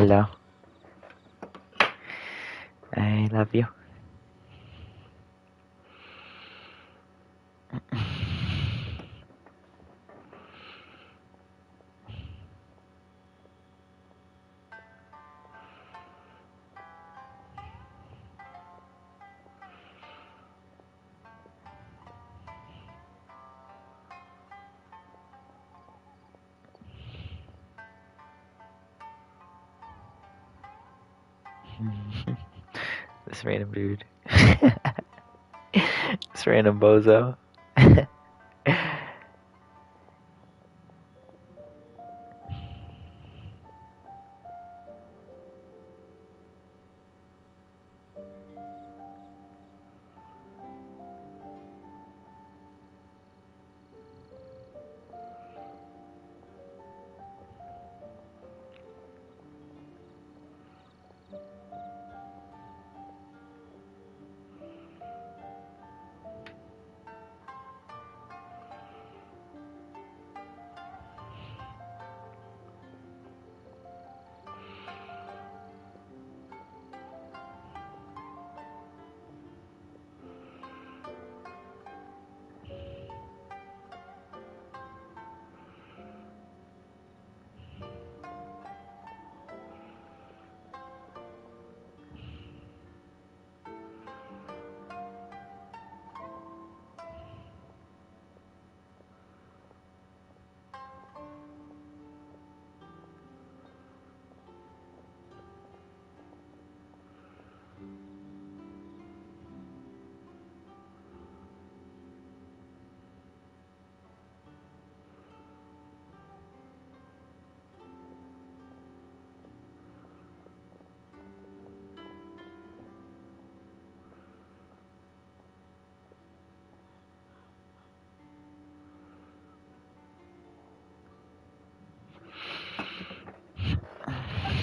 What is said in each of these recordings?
Hello. I love you. This random dude. This random bozo.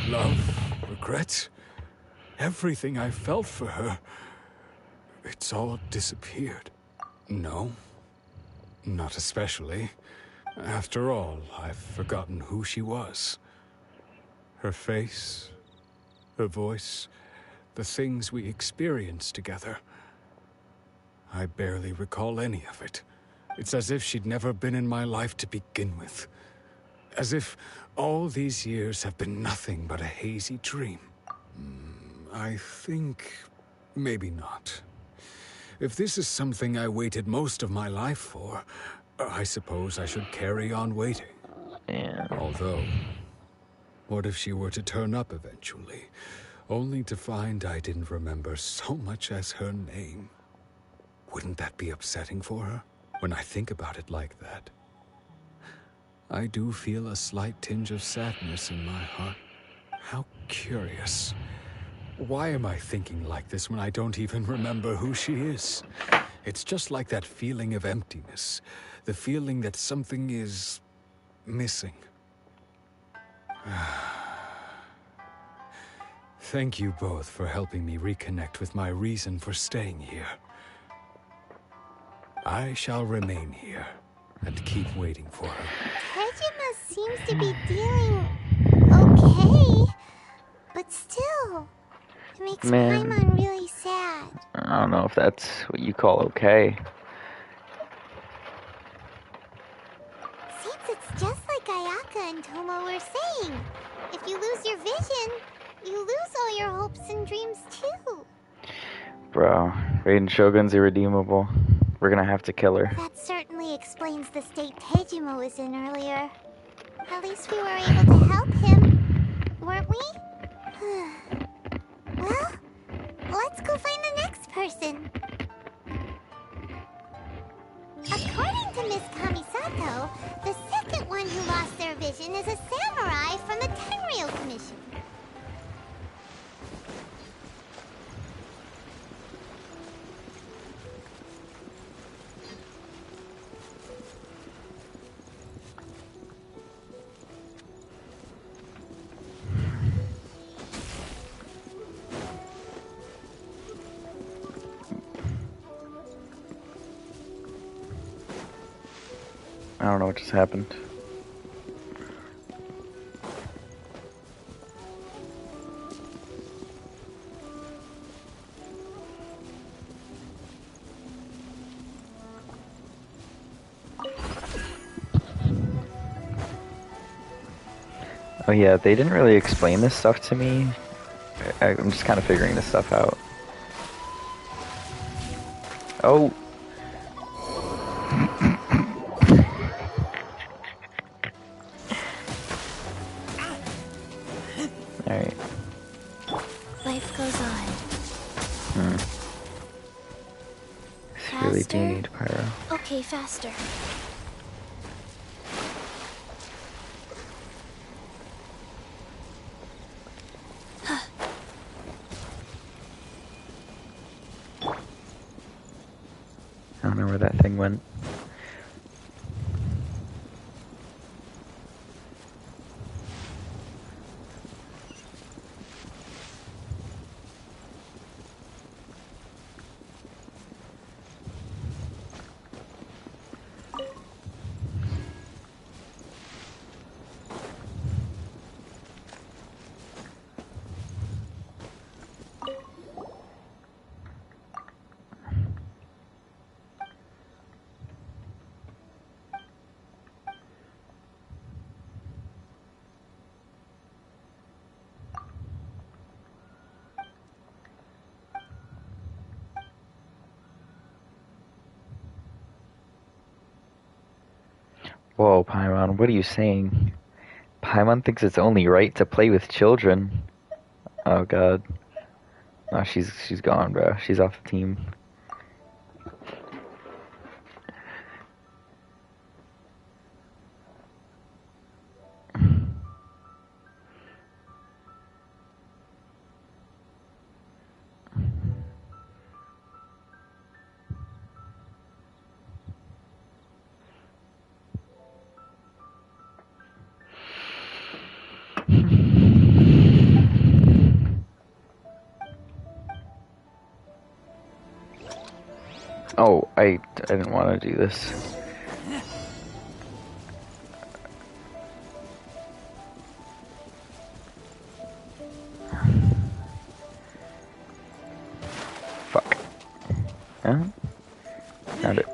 Love, regrets, everything I felt for her, it's all disappeared. No, not especially. After all, I've forgotten who she was. Her face, her voice, the things we experienced together. I barely recall any of it. It's as if she'd never been in my life to begin with. As if all these years have been nothing but a hazy dream. I think maybe not. If this is something I waited most of my life for, I suppose I should carry on waiting. Yeah. Although, what if she were to turn up eventually, only to find I didn't remember so much as her name? Wouldn't that be upsetting for her? When I think about it like that, I do feel a slight tinge of sadness in my heart. How curious. Why am I thinking like this when I don't even remember who she is? It's just like that feeling of emptiness. The feeling that something is missing. Thank you both for helping me reconnect with my reason for staying here. I shall remain here and keep waiting for her. Tejima seems to be doing okay, but still, it makes Paimon really sad. I don't know if that's what you call okay. Seems it's just like Ayaka and Tomo were saying. If you lose your vision, you lose all your hopes and dreams too. Bro, Raiden Shogun's irredeemable. We're gonna have to kill her. That certainly explains the state Tejima was in earlier. At least we were able to help him, weren't we? Well, let's go find the next person. According to Miss Kamisato, the second one who lost their vision is a samurai from the Tenryou Commission. I don't know what just happened. Oh yeah, they didn't really explain this stuff to me. I'm just kind of figuring this stuff out. Oh. Alright. Life goes on. I really do need pyro. Okay, faster. I don't know where that thing went. Whoa, Paimon, what are you saying? Paimon thinks it's only right to play with children. Oh god. No, she's gone, bro. She's off the team. Oh, I didn't want to do this. Fuck. Huh? Found it.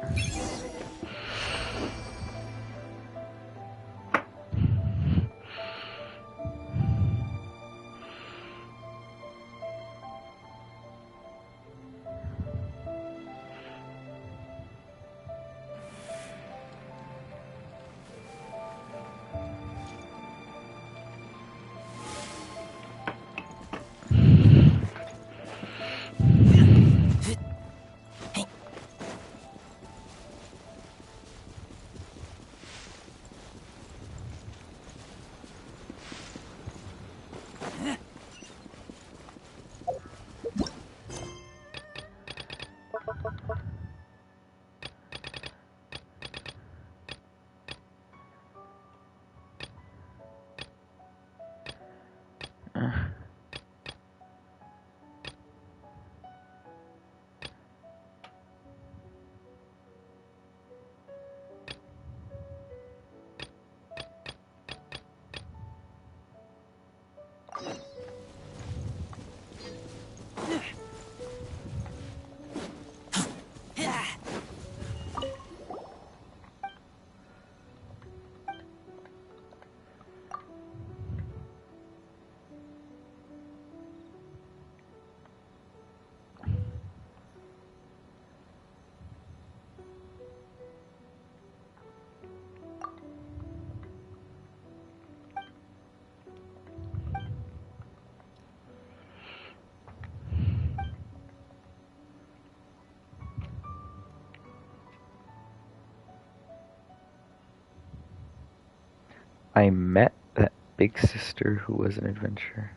I met that big sister who was an adventurer.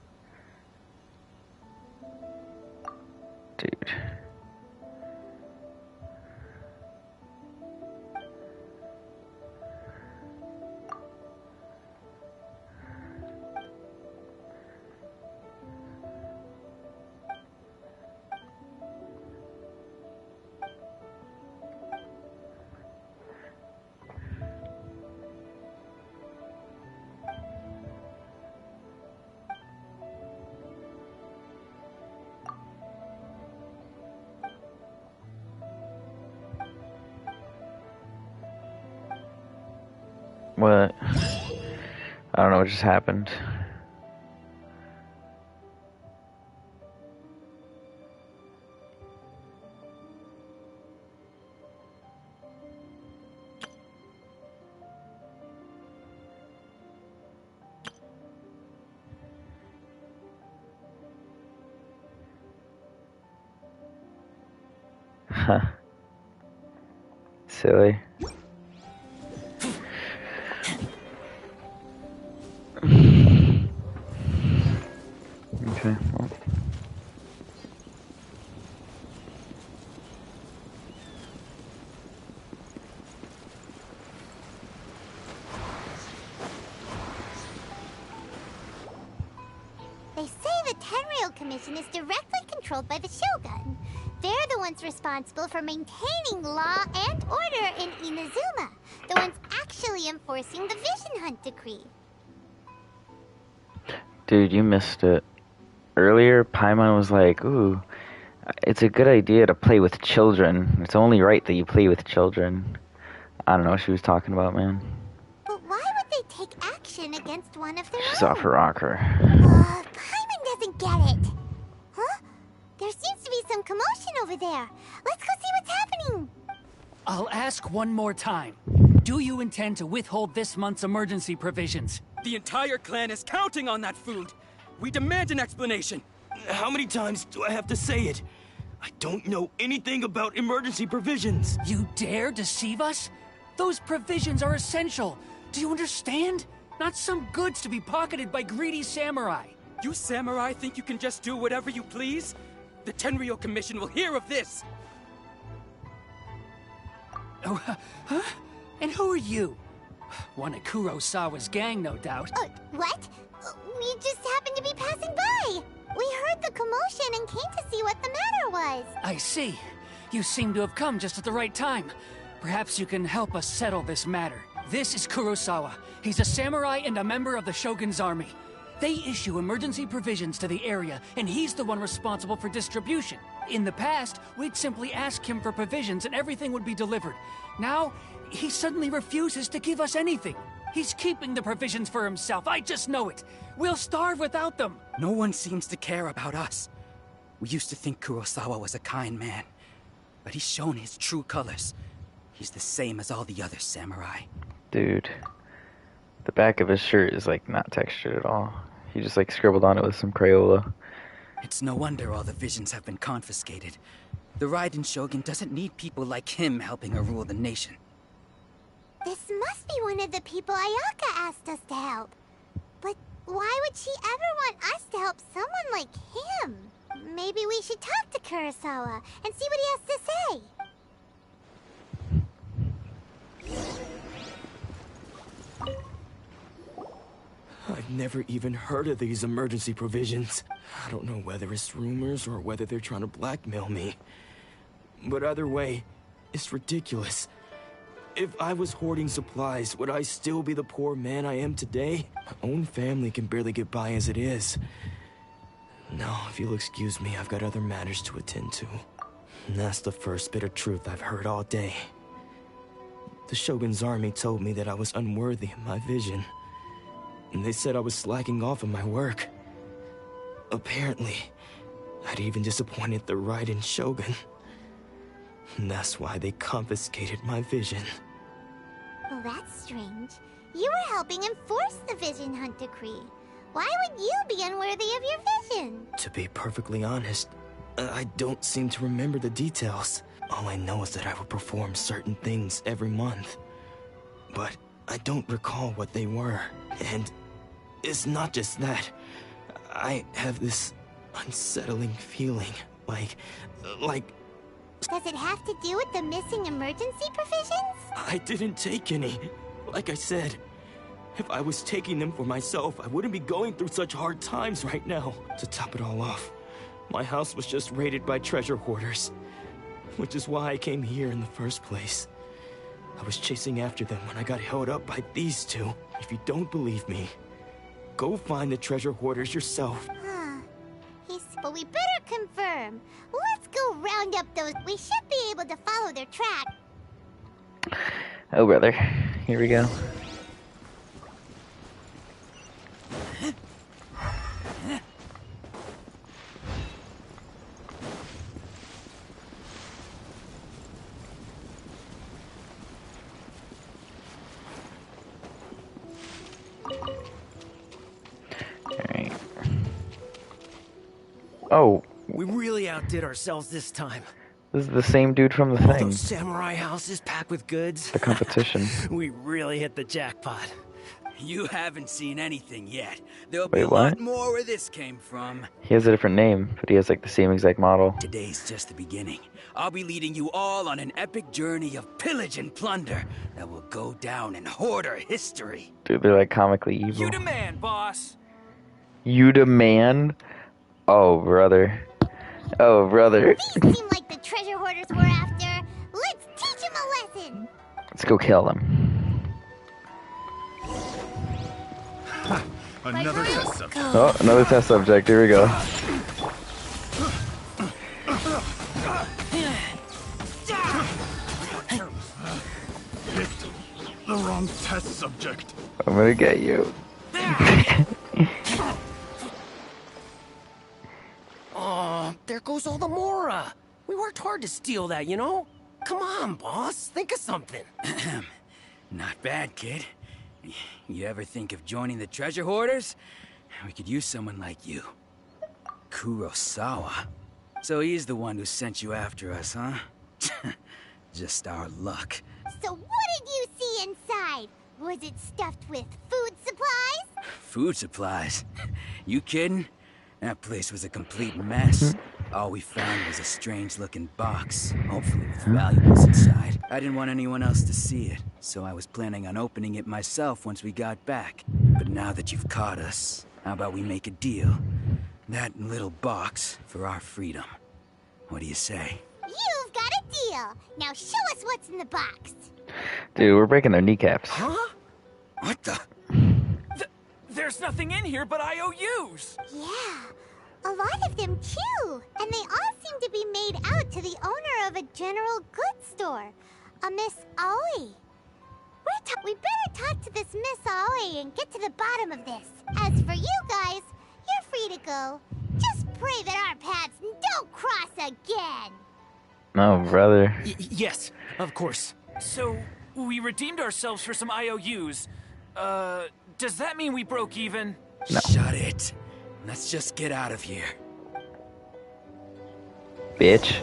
Dude. What? I don't know what just happened. Huh. Silly. Okay, well. They say the Tenryou Commission is directly controlled by the Shogun. They're the ones responsible for maintaining law and order in Inazuma. The ones actually enforcing the Vision Hunt Decree. Dude, you missed it. Earlier, Paimon was like, ooh, it's a good idea to play with children. It's only right that you play with children. I don't know what she was talking about, man. But why would they take action against one of their She's own? off her rocker. Paimon doesn't get it. Huh? There seems to be some commotion over there. Let's go see what's happening. I'll ask one more time. Do you intend to withhold this month's emergency provisions? The entire clan is counting on that food. We demand an explanation. How many times do I have to say it? I don't know anything about emergency provisions. You dare deceive us? Those provisions are essential. Do you understand? Not some goods to be pocketed by greedy samurai. You samurai think you can just do whatever you please? The Tenryou Commission will hear of this. Oh, huh? And who are you? One of Kurosawa's gang, no doubt. What? We just happened to be passing by. We heard the commotion and came to see what the matter was. I see. You seem to have come just at the right time. Perhaps you can help us settle this matter. This is Kurosawa. He's a samurai and a member of the Shogun's army. They issue emergency provisions to the area, and he's the one responsible for distribution. In the past, we'd simply ask him for provisions and everything would be delivered. Now, he suddenly refuses to give us anything. He's keeping the provisions for himself, I just know it. We'll starve without them. No one seems to care about us. We used to think Kurosawa was a kind man, but he's shown his true colors. He's the same as all the other samurai. Dude. The back of his shirt is like not textured at all. He just like scribbled on it with some Crayola. It's no wonder all the visions have been confiscated. The Raiden Shogun doesn't need people like him helping her rule the nation. This must be one of the people Ayaka asked us to help. But why would she ever want us to help someone like him? Maybe we should talk to Kurosawa and see what he has to say. I've never even heard of these emergency provisions. I don't know whether it's rumors or whether they're trying to blackmail me. But either way, it's ridiculous. If I was hoarding supplies, would I still be the poor man I am today? My own family can barely get by as it is. Now, if you'll excuse me, I've got other matters to attend to. And that's the first bit of truth I've heard all day. The Shogun's army told me that I was unworthy of my vision. And they said I was slacking off in my work. Apparently, I'd even disappointed the Raiden Shogun. And that's why they confiscated my vision. Well, that's strange. You were helping enforce the Vision Hunt Decree. Why would you be unworthy of your vision? To be perfectly honest, I don't seem to remember the details. All I know is that I would perform certain things every month. But I don't recall what they were. And it's not just that. I have this unsettling feeling, like... Does it have to do with the missing emergency provisions? I didn't take any. Like I said, if I was taking them for myself, I wouldn't be going through such hard times right now. To top it all off, my house was just raided by treasure hoarders. Which is why I came here in the first place. I was chasing after them when I got held up by these two. If you don't believe me, go find the treasure hoarders yourself. But we better confirm. Let's go round up those. We should be able to follow their track. Oh, brother. Here we go. Oh, We really outdid ourselves this time. this is the same dude from the All thing. those samurai houses packed with goods. The competition. We really hit the jackpot. You haven't seen anything yet. There'll be Wait, a lot what? more where this came from. He has a different name, but he has like the same exact model. Today's just the beginning. I'll be leading you all on an epic journey of pillage and plunder that will go down in hoarder history. Dude, they're like comically evil. You demand, boss. You demand? Oh, brother. Oh, brother. These seem like the treasure hoarders we're after. Let's teach them a lesson. Let's go kill them. Another test subject. Oh, another test subject. Here we go. Picked the wrong test subject. I'm gonna get you. Oh, there goes all the Mora. We worked hard to steal that, you know? Come on, boss. Think of something. Not bad, kid. You ever think of joining the treasure hoarders? We could use someone like you. Kurosawa. So he's the one who sent you after us, huh? Just our luck. So what did you see inside? Was it stuffed with food supplies? Food supplies? You kidding? That place was a complete mess. All we found was a strange-looking box, hopefully with valuables inside. I didn't want anyone else to see it, so I was planning on opening it myself once we got back. But now that you've caught us, how about we make a deal? That little box for our freedom. What do you say? You've got a deal. Now show us what's in the box. Dude, we're breaking their kneecaps. Huh? What the? There's nothing in here but IOUs. Yeah, a lot of them too. And they all seem to be made out to the owner of a general goods store, a Miss Aoi. We better talk to this Miss Aoi and get to the bottom of this. As for you guys, you're free to go. Just pray that our paths don't cross again. Oh, brother. Yes, of course. So, we redeemed ourselves for some IOUs. Does that mean we broke even? No. Shut it. Let's just get out of here. Bitch.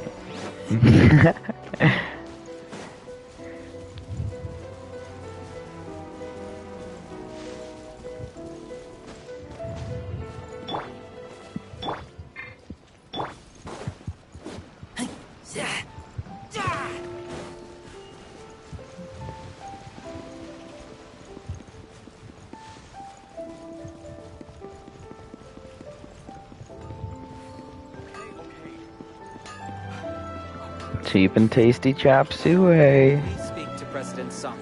Cheap and tasty chop suey. Please speak to President Song.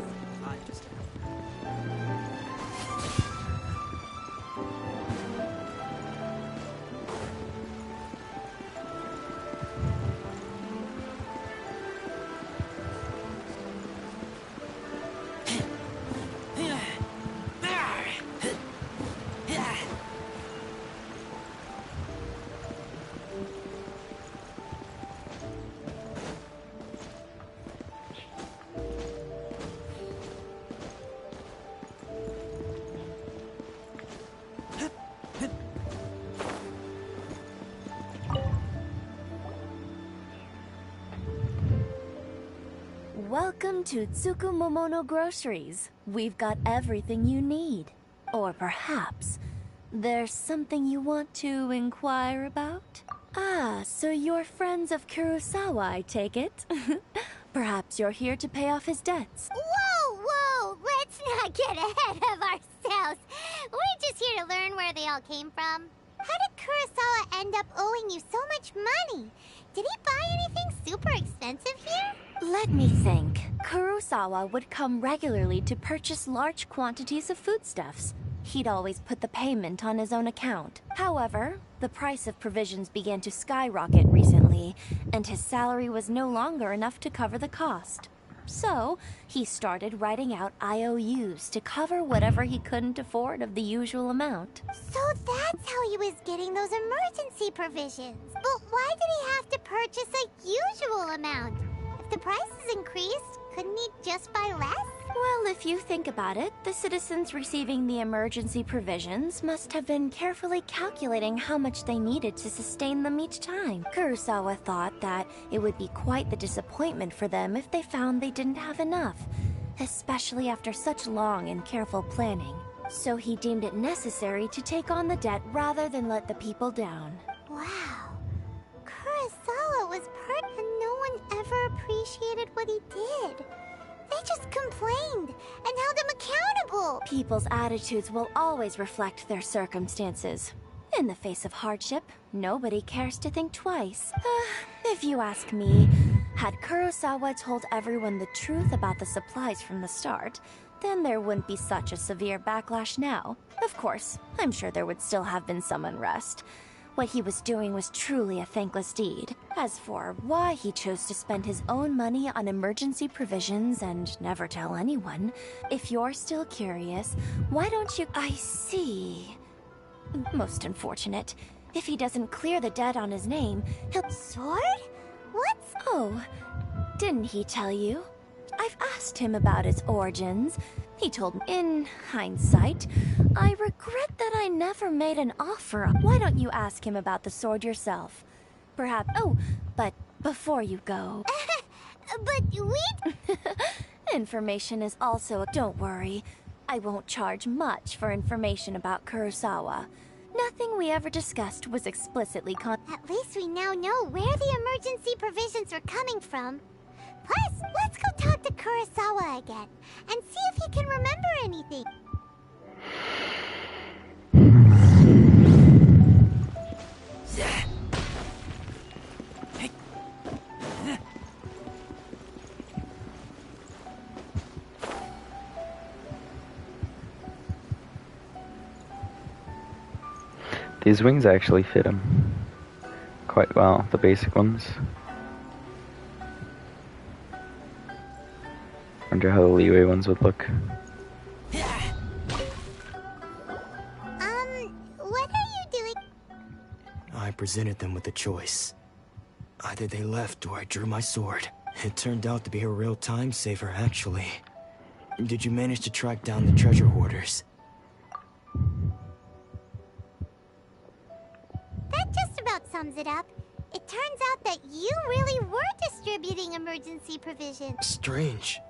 Welcome to Tsukumomono Groceries. We've got everything you need. Or perhaps there's something you want to inquire about? Ah, so you're friends of Kurosawa, I take it. Perhaps you're here to pay off his debts. Whoa, let's not get ahead of ourselves. We're just here to learn where they all came from. How did Kurosawa end up owing you so much money? Did he buy anything super expensive here? Let me think. Kurosawa would come regularly to purchase large quantities of foodstuffs. He'd always put the payment on his own account. However, the price of provisions began to skyrocket recently, and his salary was no longer enough to cover the cost. So, he started writing out IOUs to cover whatever he couldn't afford of the usual amount. So that's how he was getting those emergency provisions. But why did he have to purchase a usual amount? If the prices increased, couldn't he just buy less? Well, if you think about it, the citizens receiving the emergency provisions must have been carefully calculating how much they needed to sustain them each time. Kurosawa thought that it would be quite the disappointment for them if they found they didn't have enough, especially after such long and careful planning. So he deemed it necessary to take on the debt rather than let the people down. Wow. Kurosawa was part and no one ever appreciated what he did. They just complained and held him accountable. People's attitudes will always reflect their circumstances. In the face of hardship, nobody cares to think twice. If you ask me, had Kurosawa told everyone the truth about the supplies from the start, then there wouldn't be such a severe backlash now. Of course, I'm sure there would still have been some unrest. What he was doing was truly a thankless deed. As for why he chose to spend his own money on emergency provisions and never tell anyone, if you're still curious, why don't you— I see. Most unfortunate. If he doesn't clear the debt on his name, he'll— Sword? What's... Oh, didn't he tell you? I've asked him about its origins. He told me, in hindsight, I regret that I never made an offer. Why don't you ask him about the sword yourself? Perhaps— Oh, but before you go— But we... Information is also— Don't worry. I won't charge much for information about Kurosawa. Nothing we ever discussed was explicitly At least we now know where the emergency provisions were coming from. Plus, let's go talk to Kurosawa again, and see if he can remember anything. These wings actually fit him quite well, the basic ones. Wonder how the leeway ones would look. What are you doing? I presented them with a choice. Either they left or I drew my sword. It turned out to be a real time saver, actually. Did you manage to track down the treasure hoarders? That just about sums it up. It turns out that you really were distributing emergency provisions. Strange.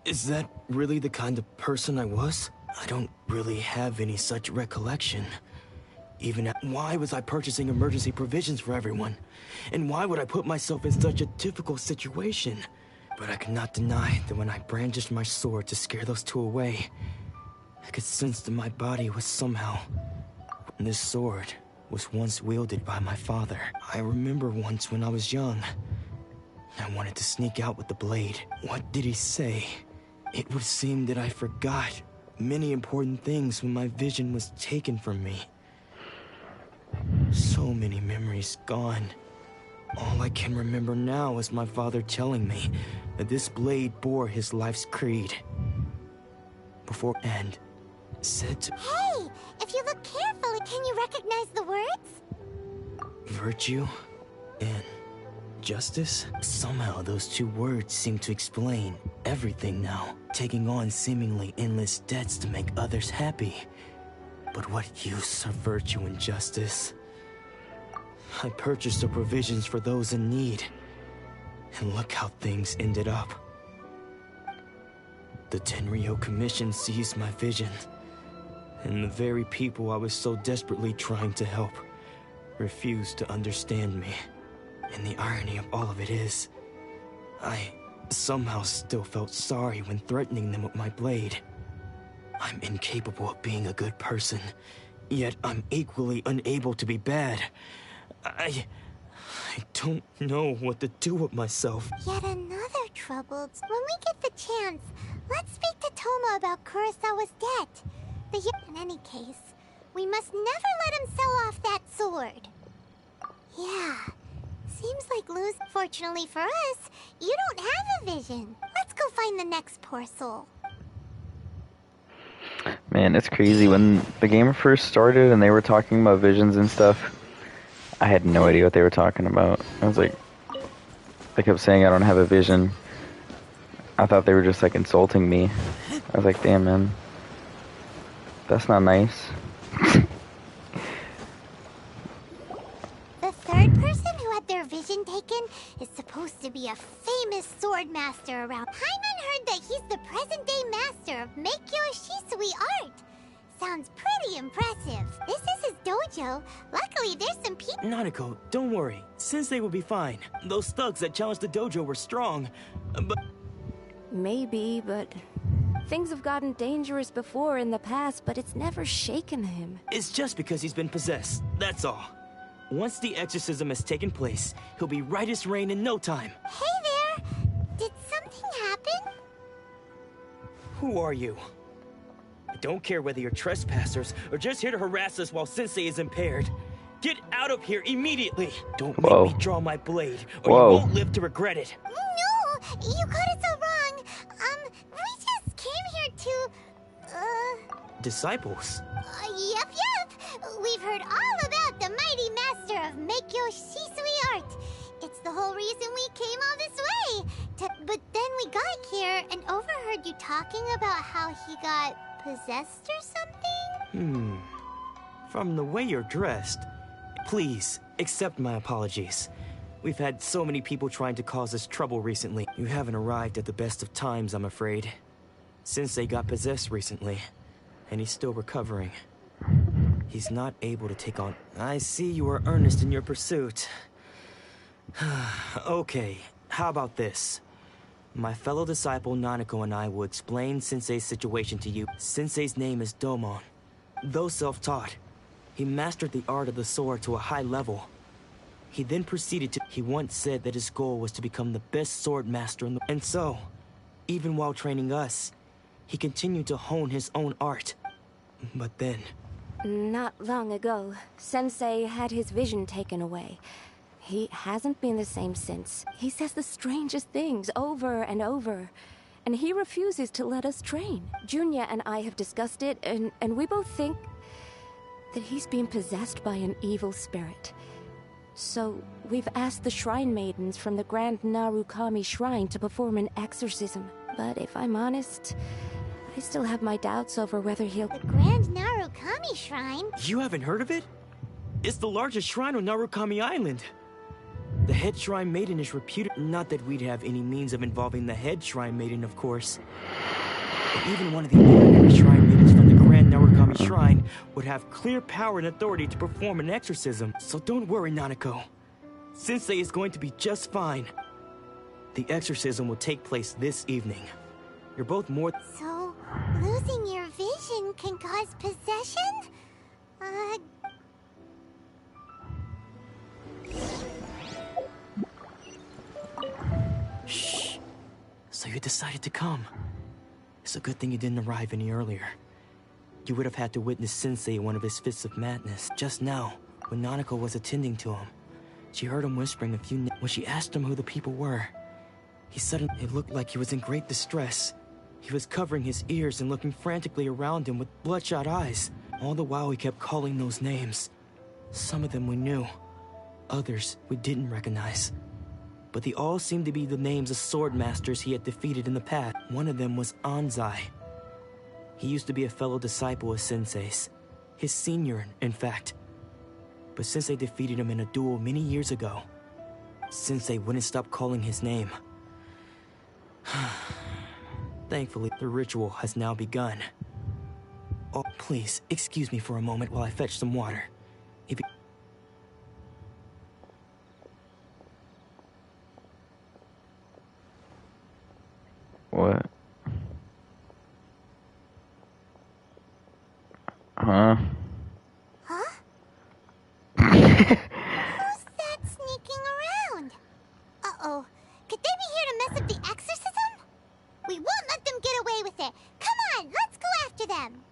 Is that really the kind of person I was? I don't really have any such recollection. Why was I purchasing emergency provisions for everyone? And why would I put myself in such a difficult situation? But I could not deny that when I brandished my sword to scare those two away, I could sense that my body was somehow... This sword was once wielded by my father. I remember once when I was young, I wanted to sneak out with the blade. What did he say? It would seem that I forgot many important things when my vision was taken from me. So many memories gone. All I can remember now is my father telling me that this blade bore his life's creed. And said to— Hey, if you look carefully, can you recognize the words? Virtue and justice? Somehow those two words seem to explain everything now. Taking on seemingly endless debts to make others happy. But what use are virtue and justice? I purchased the provisions for those in need. And look how things ended up. The Tenryo Commission seized my vision. And the very people I was so desperately trying to help refused to understand me. And the irony of all of it is, I somehow still felt sorry when threatening them with my blade. I'm incapable of being a good person, yet I'm equally unable to be bad. I don't know what to do with myself. Yet another troubled. When we get the chance, let's speak to Toma about Kurosawa's debt. In any case, we must never let him sell off that sword. Yeah, seems like Fortunately for us, you don't have a vision. Let's go find the next poor soul. Man, it's crazy. When the game first started and they were talking about visions and stuff, I had no idea what they were talking about. I was like, they kept saying I don't have a vision. I thought they were just like insulting me. I was like, damn, man. That's not nice. The third person who had their vision taken is supposed to be a famous sword master around. Paimon heard that he's the present-day master of Meikyo Shisui art. Sounds pretty impressive. This is his dojo. Luckily, there's some people. Nanako, don't worry. Sensei will be fine. Those thugs that challenged the dojo were strong, but... Maybe, but things have gotten dangerous before in the past, but it's never shaken him. It's just because he's been possessed, that's all. Once the exorcism has taken place, he'll be right as rain in no time. Hey there! Did something happen? Who are you? I don't care whether you're trespassers or just here to harass us while Sensei is impaired. Get out of here immediately! Don't make me draw my blade, or you won't live to regret it. No! You got it so wrong! We just came here to... Disciples? Yep. We've heard all about the mighty master of Meikyo Shisui art. It's the whole reason we came all this way. But then we got here and overheard you talking about how he got possessed or something? From the way you're dressed, please accept my apologies. We've had so many people trying to cause us trouble recently. You haven't arrived at the best of times, I'm afraid. Sensei got possessed recently, and he's still recovering. He's not able to take on... I see you are earnest in your pursuit. Okay, how about this? My fellow disciple Nanako and I will explain Sensei's situation to you. Sensei's name is Domon. Though self-taught, he mastered the art of the sword to a high level. He then proceeded to... He once said that his goal was to become the best sword master in the... And so, even while training us, he continued to hone his own art. But then... Not long ago, Sensei had his vision taken away. He hasn't been the same since. He says the strangest things over and over. And he refuses to let us train. Junya and I have discussed it, and we both think that he's being possessed by an evil spirit. So, we've asked the shrine maidens from the Grand Narukami Shrine to perform an exorcism. But if I'm honest, I still have my doubts over whether he'll... The Grand Narukami Shrine? You haven't heard of it? It's the largest shrine on Narukami Island. The head shrine maiden is reputed... Not that we'd have any means of involving the head shrine maiden, of course. But even one of the ordinary shrine maidens from the Grand Narukami Shrine would have clear power and authority to perform an exorcism. So don't worry, Nanako. Sensei is going to be just fine. The exorcism will take place this evening. You're both more... So, losing your vision can cause possession? Shh. So you decided to come. It's a good thing you didn't arrive any earlier. You would have had to witness Sensei in one of his fits of madness. Just now, when Nanako was attending to him, she heard him whispering a few names. When she asked him who the people were, he suddenly... It looked like he was in great distress. He was covering his ears and looking frantically around him with bloodshot eyes. All the while he kept calling those names. Some of them we knew. Others we didn't recognize. But they all seemed to be the names of sword masters he had defeated in the past. One of them was Anzai. He used to be a fellow disciple of Sensei's. His senior, in fact. But Sensei defeated him in a duel many years ago. Sensei wouldn't stop calling his name. Thankfully, the ritual has now begun. Oh, please, excuse me for a moment while I fetch some water. If you... What? Huh? Huh? Who's that sneaking around? Uh-oh. Could they be here to mess up the exorcism? We won't let them get away with it. Come on, let's go after them.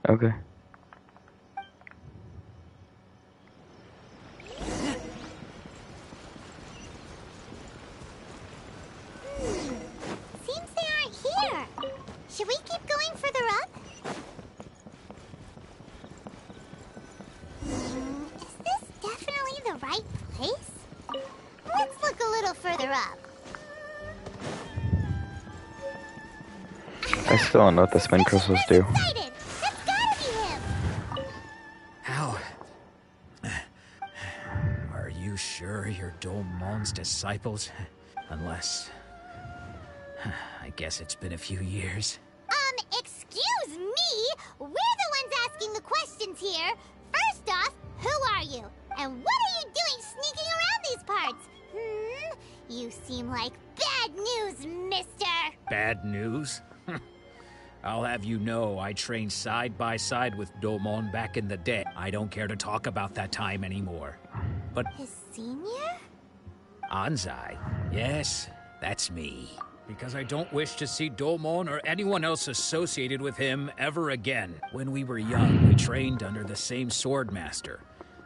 Okay. Seems they aren't here. Should we keep going further up? Is this definitely the right place? Let's look a little further up. I still don't know what the spin crystals do. Excited! That's gotta be him! How? Are you sure you're Domon's disciples? Unless... I guess it's been a few years. Excuse me? We're the ones asking the questions here. First off, who are you? And what are you doing sneaking around these parts? You seem like bad news, mister! Bad news? I'll have you know I trained side by side with Domon back in the day. I don't care to talk about that time anymore. But His senior? Anzai, yes, that's me. Because I don't wish to see Domon or anyone else associated with him ever again. When we were young, we trained under the same swordmaster.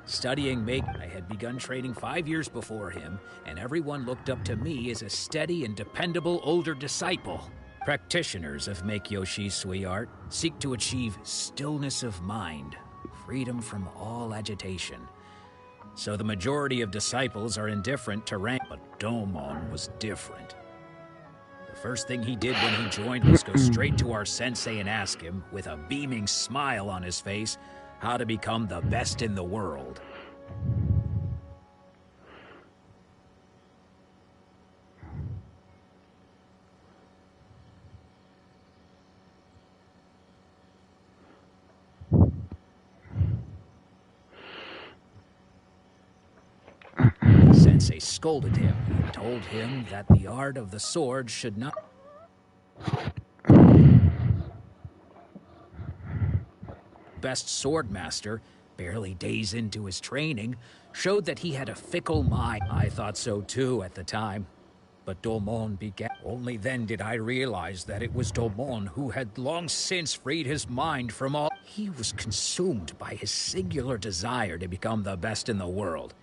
Studying make, I had begun training 5 years before him, and everyone looked up to me as a steady and dependable older disciple. Practitioners of Make-Yoshi Sui art seek to achieve stillness of mind, freedom from all agitation. So the majority of disciples are indifferent to rank, but Domon was different. The first thing he did when he joined was go straight to our sensei and ask him, with a beaming smile on his face, how to become the best in the world. Sensei scolded him and told him that the art of the sword should not... Best swordmaster, barely days into his training, showed that he had a fickle mind. I thought so too at the time. But Domon began. Only then did I realize that it was Domon who had long since freed his mind from all. He was consumed by his singular desire to become the best in the world.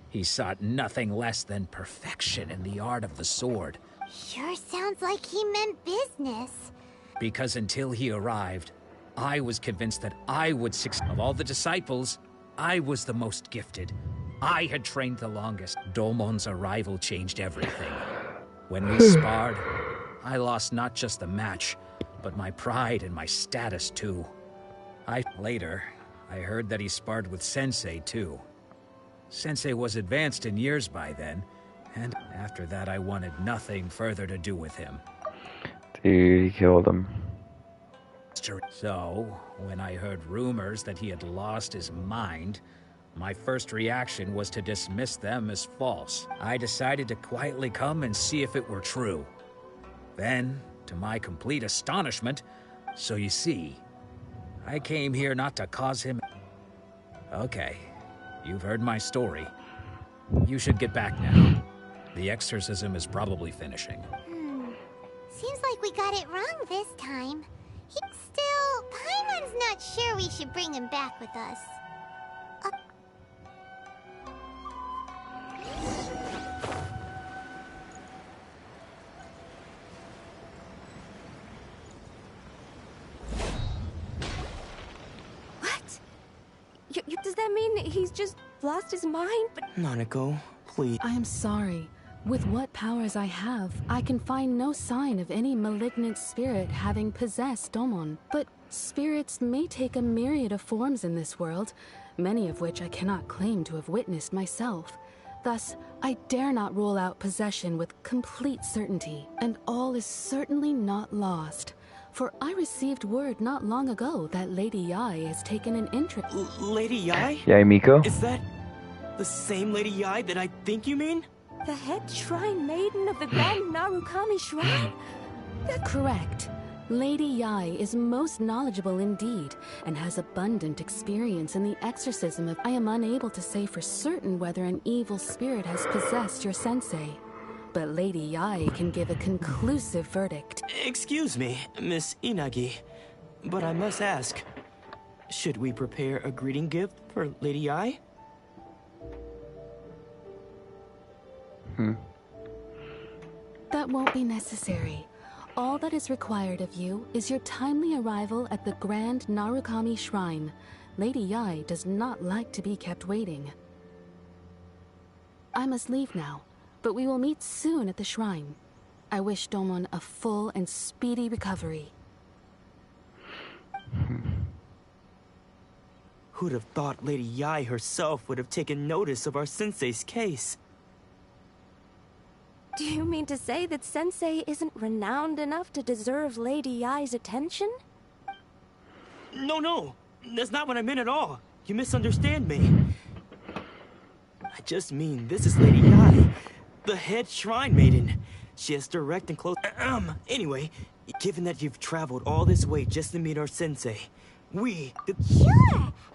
He sought nothing less than perfection in the art of the sword. Sure sounds like he meant business. Because until he arrived, I was convinced that I would succeed. Of all the disciples, I was the most gifted. I had trained the longest. Domon's arrival changed everything. When we sparred, I lost not just the match, but my pride and my status too. Later, I heard that he sparred with Sensei too. Sensei was advanced in years by then, and after that I wanted nothing further to do with him. Dude, he killed him. So, when I heard rumors that he had lost his mind, my first reaction was to dismiss them as false. I decided to quietly come and see if it were true. Then, to my complete astonishment, so you see, I came here not to cause him... Okay, you've heard my story. You should get back now. The exorcism is probably finishing. Seems like we got it wrong this time. Still, Paimon's not sure we should bring him back with us. What? Does that mean he's just lost his mind? But Nanako, please. I am sorry. With what powers I have, I can find no sign of any malignant spirit having possessed Domon. But spirits may take a myriad of forms in this world, many of which I cannot claim to have witnessed myself. Thus, I dare not rule out possession with complete certainty, and all is certainly not lost. For I received word not long ago that Lady Yae has taken an interest. Lady Yae? Yeah, Miko? Is that the same Lady Yae that I think you mean? The head shrine maiden of the Grand Narukami Shrine? That's correct. Lady Yae is most knowledgeable indeed, and has abundant experience in the exorcism of... I am unable to say for certain whether an evil spirit has possessed your sensei. But Lady Yae can give a conclusive verdict. Excuse me, Miss Inagi, but I must ask, should we prepare a greeting gift for Lady Yae? That won't be necessary. All that is required of you is your timely arrival at the Grand Narukami Shrine. Lady Yae does not like to be kept waiting. I must leave now, but we will meet soon at the shrine. I wish Domon a full and speedy recovery. Who'd have thought Lady Yai herself would have taken notice of our sensei's case? Do you mean to say that Sensei isn't renowned enough to deserve Lady Yai's attention? No, that's not what I meant at all. You misunderstand me. I just mean this is Lady Yai, the head shrine maiden. She has direct and close... Anyway, given that you've traveled all this way just to meet our sensei, Sure!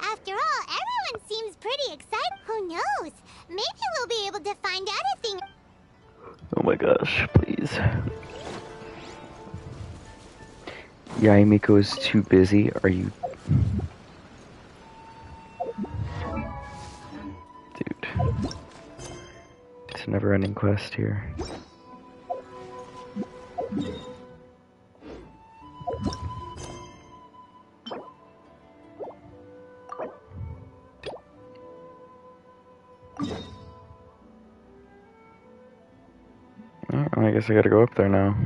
After all, everyone seems pretty excited. Who knows? Maybe we'll be able to find out a thing. Oh my gosh, please. Yaimiko is too busy. Are you... Dude. It's a never-ending quest here. I guess I gotta go up there now.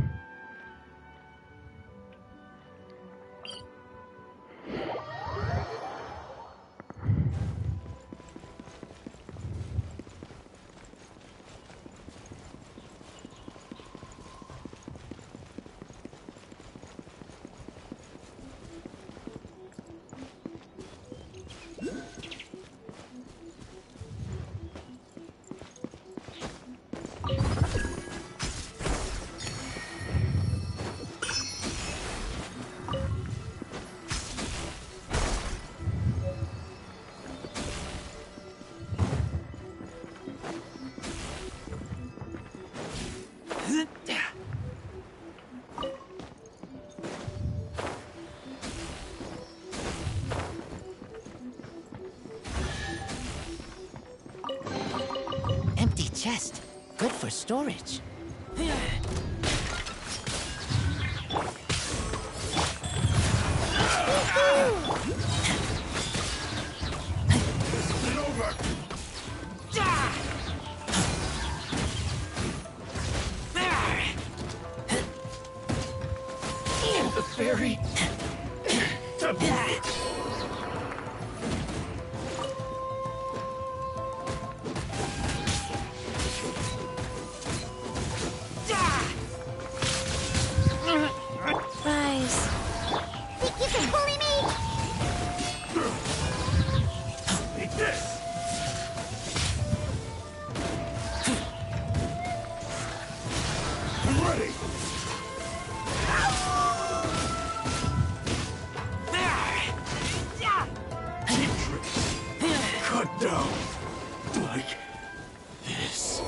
Empty chest. Good for storage. The fairy... Rise. Think you can bully me? Take this! I'm ready! Cut down like this.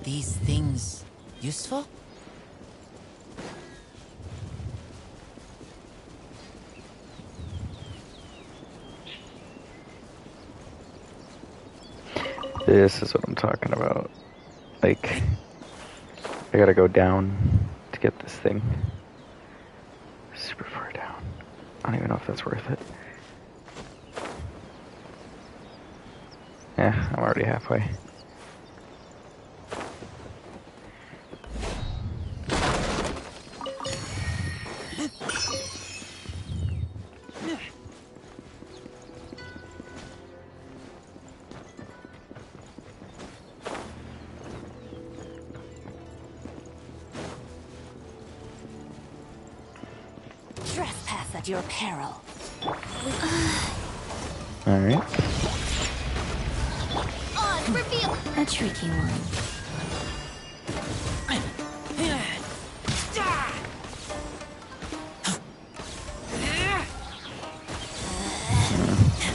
These things useful? This is what I'm talking about. Like, I gotta go down to get this thing. Super far down. I don't even know if that's worth it. Yeah, I'm already halfway. Trespass at your peril. Alright. On, reveal! A tricky one.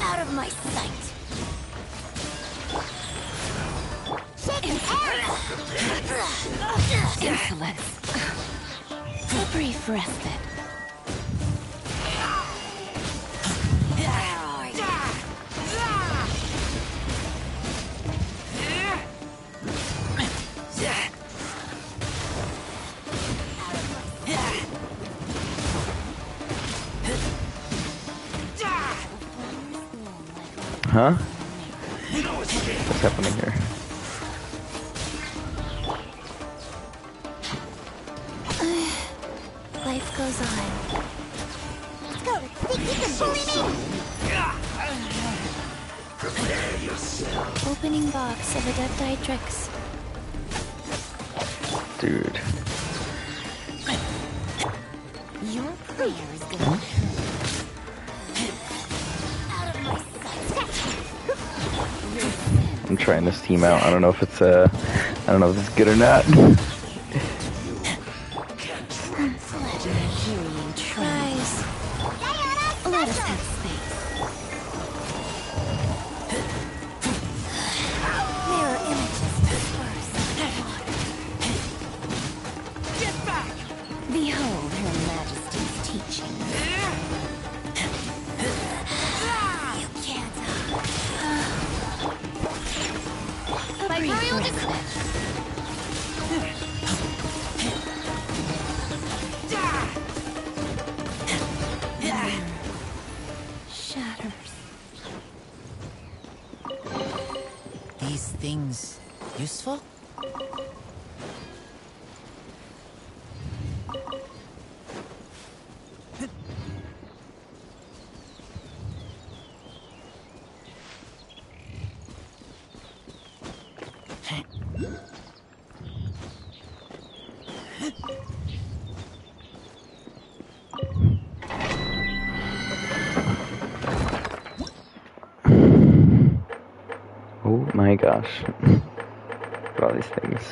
Out of my sight! Insolence. A brief respite. Huh? What's happening here? Life goes on. Let's go. Think you can bully me? Opening box of Adepti tricks. Dude. Your prayer is gonna hurt. Out of my sight. I'm trying this team out. I don't know if it's I don't know if it's good or not. Tries. Let us have space. Mirror images disperse in the water. Get back! Behold Her Majesty's teaching. You can't. A brief refresh. Shatters. These things useful? Oh my gosh. Look at all these things.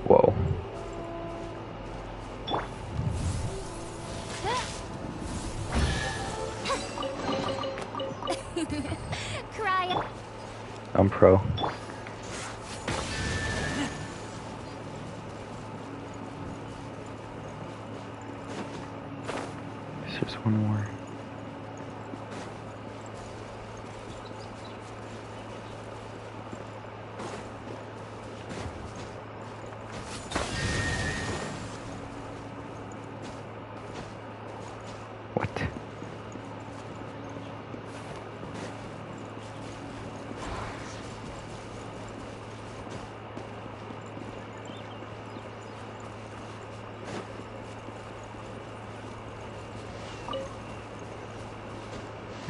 Whoa. Cry. I'm pro. There's one more. What?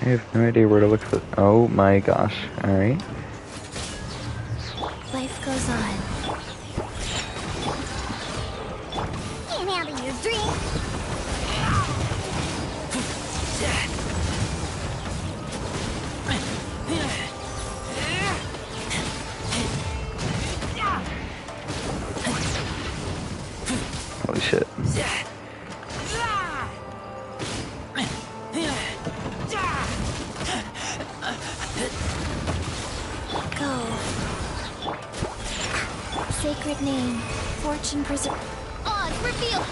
I have no idea where to look for. Oh my gosh. Alright. Life goes on. Can't handle your drink. Holy shit. Go. Sacred name. Fortune preserve. Odds revealed.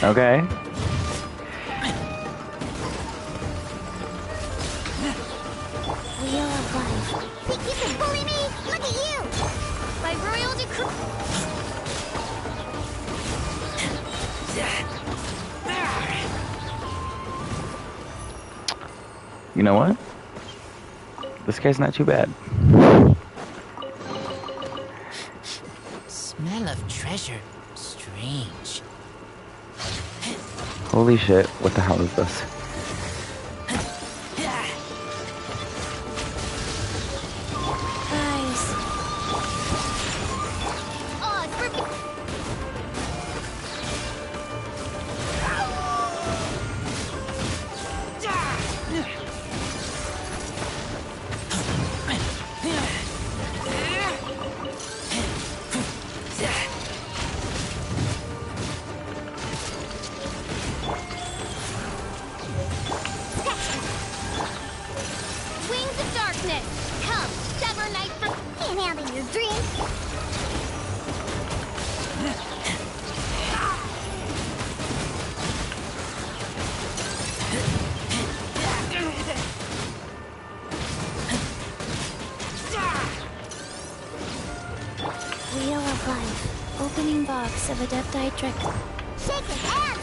Okay. Wheel of life. Think you can bully me? Look at you! By royal decree. You know what? This guy's not too bad. Smell of treasure. Strange. Holy shit, what the hell is this? Guys, Oh, it's perfect. Wings of darkness, come, Stubborn Knight for can't handle your dreams. Wheel of Life. Opening box of Adepti Trick. Shake his hands.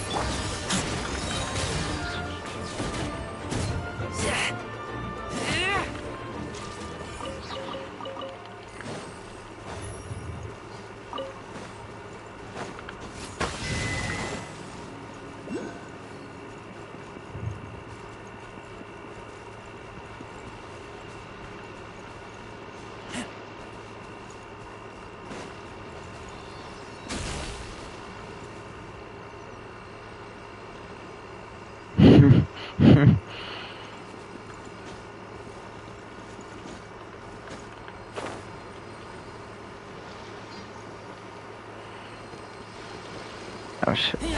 Oh shit. We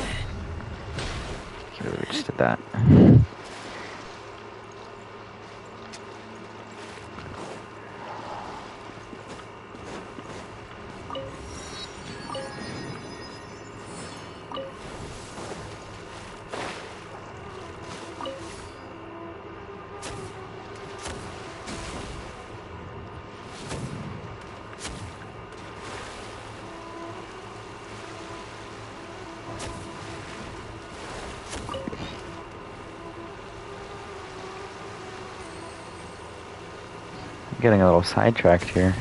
just did that. Getting a little sidetracked here.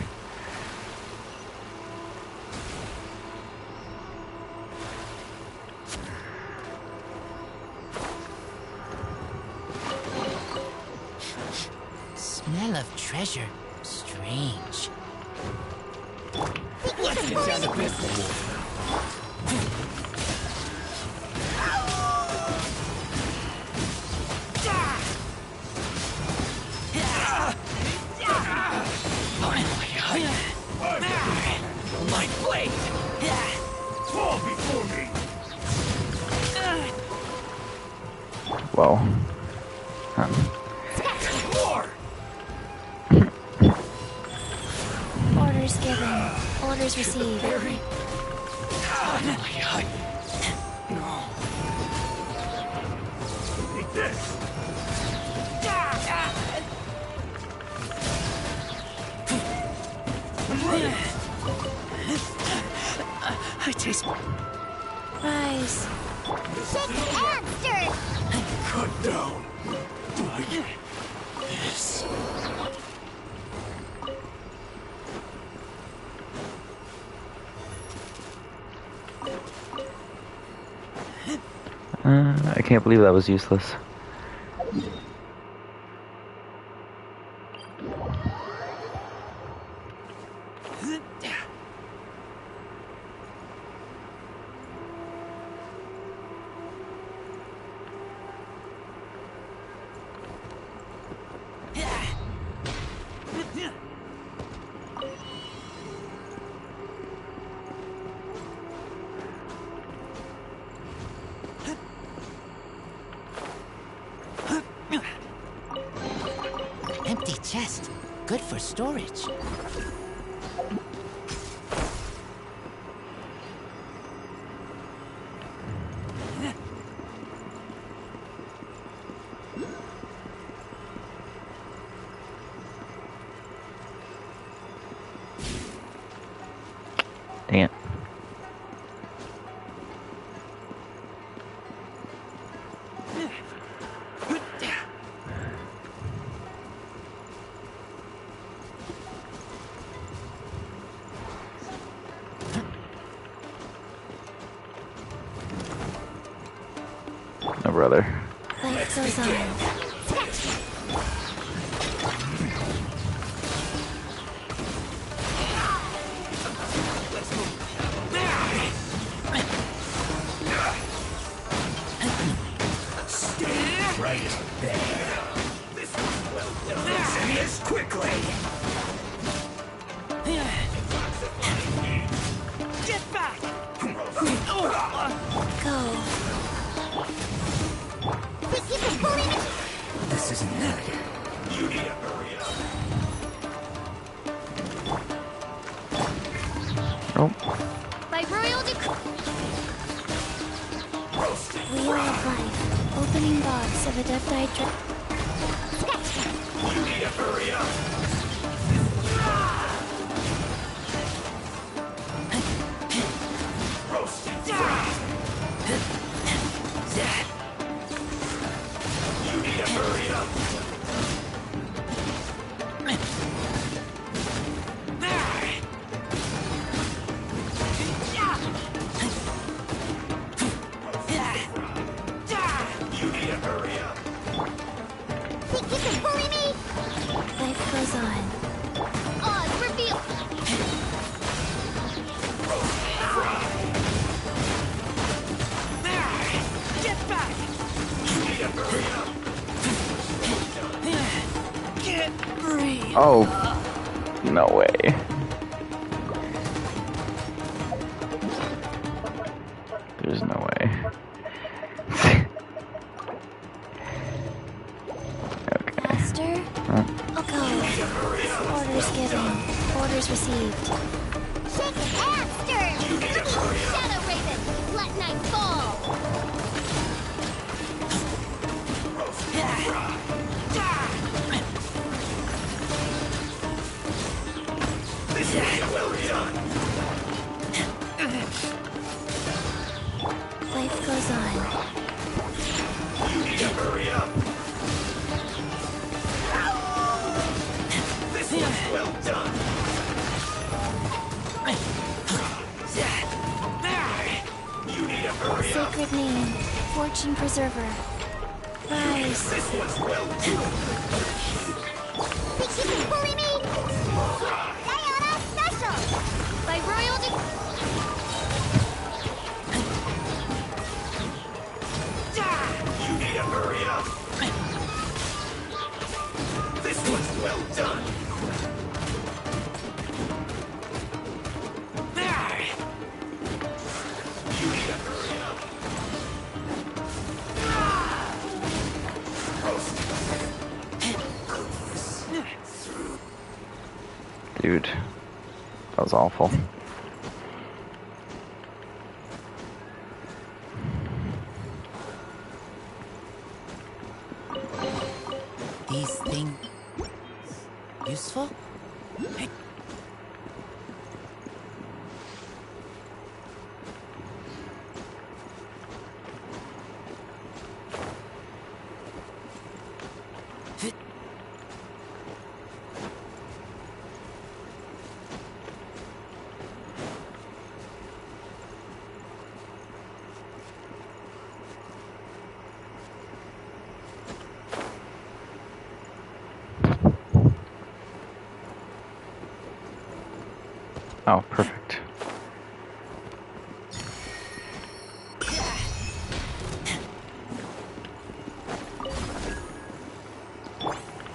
Smell of treasure. Strange. Let's get down to business. My blade! Fall before me! Whoa. More! Orders given. Orders received. Take this! I taste. Rise. Shake his hands, stir. Cut down. Like this. I can't believe that was useless. Empty chest. Good for storage. Dang it. No, brother. Life goes on. Right there. This one's well done. Send this quickly. Get back! Go. This isn't it. You need to hurry up. Oh. By royal Wheel of Life. Opening box of a death-eyed You need to hurry up. Roasted fried. You need to hurry up. You need to hurry up. Think you can bully me? Life goes on. Oz, reveal! Get back! You need to hurry up. Get free. Oh. No way. There's no way. Okay. Master? Huh? Go. Orders given. Orders received. Shake it and stir! Shadow Raven, let night fall! This is well done. Life goes on. You need to hurry up. This one's well done. You need to hurry up. Sacred name. Fortune preserver. Rise. This one's well done. Think you can bully me? Diana Special! By royal You need to hurry up. This one's well done. You need to hurry up. Dude. That was awful. These things useful? Oh, perfect.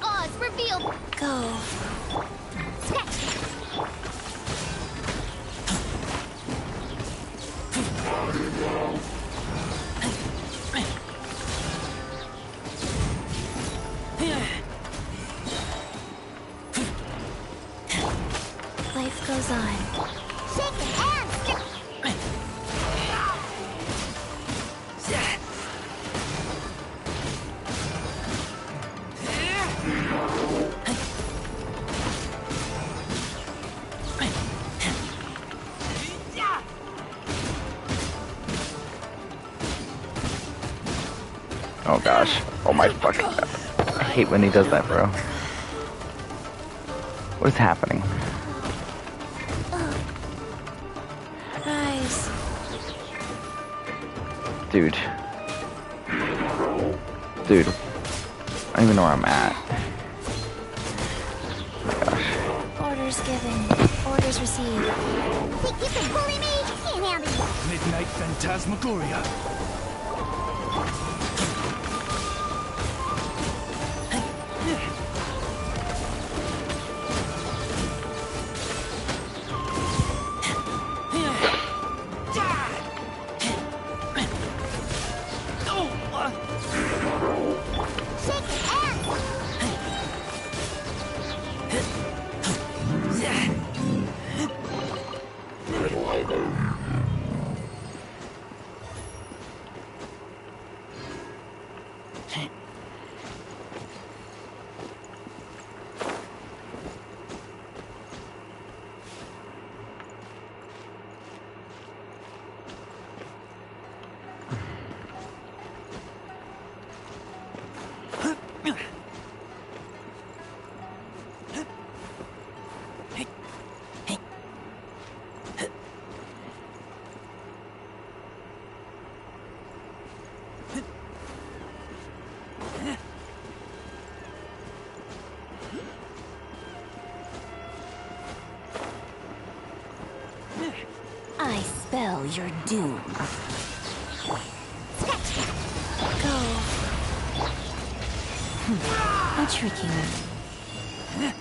Oz, reveal! Go. Life goes on. Shake it and stir! Oh gosh. Oh my fucking god. I hate when he does that, bro. What is happening? Rise. Dude. Dude, I don't even know where I'm at. Oh my gosh. Orders given. Orders received. Think you can bully me? Can't handle you. Midnight Phantasmagoria. Shake ass! I spell your doom. Go. A tricky one.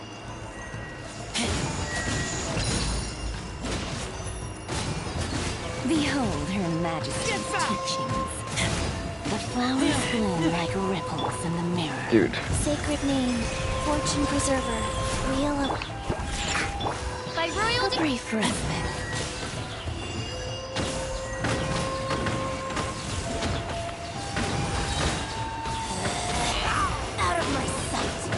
Behold Her Majesty's teachings. The flowers bloom like ripples in the mirror. Dude. Sacred name, fortune preserver, wheel of... By royal A brief respite. Out of my sight.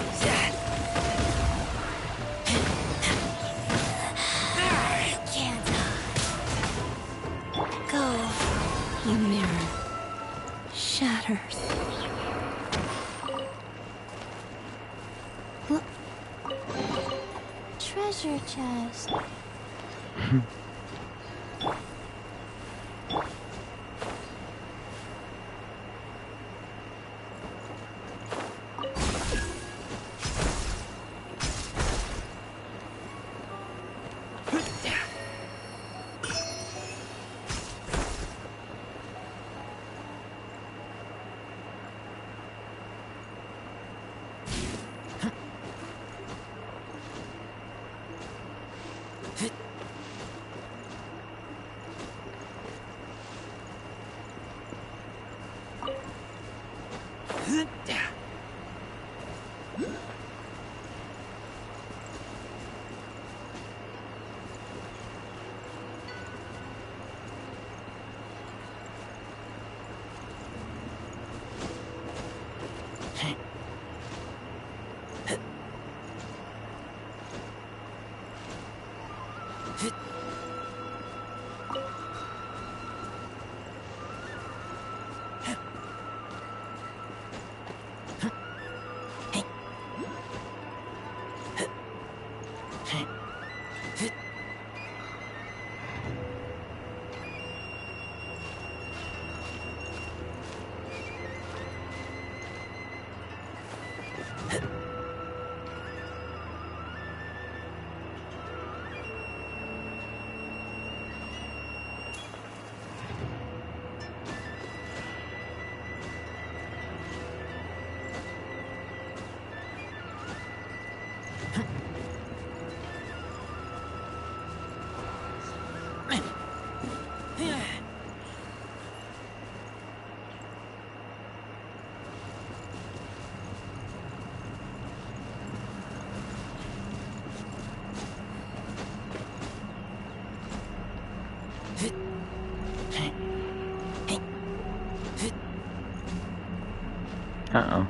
Can't I? Go. The mirror shatters. Treasure chest. Uh-oh.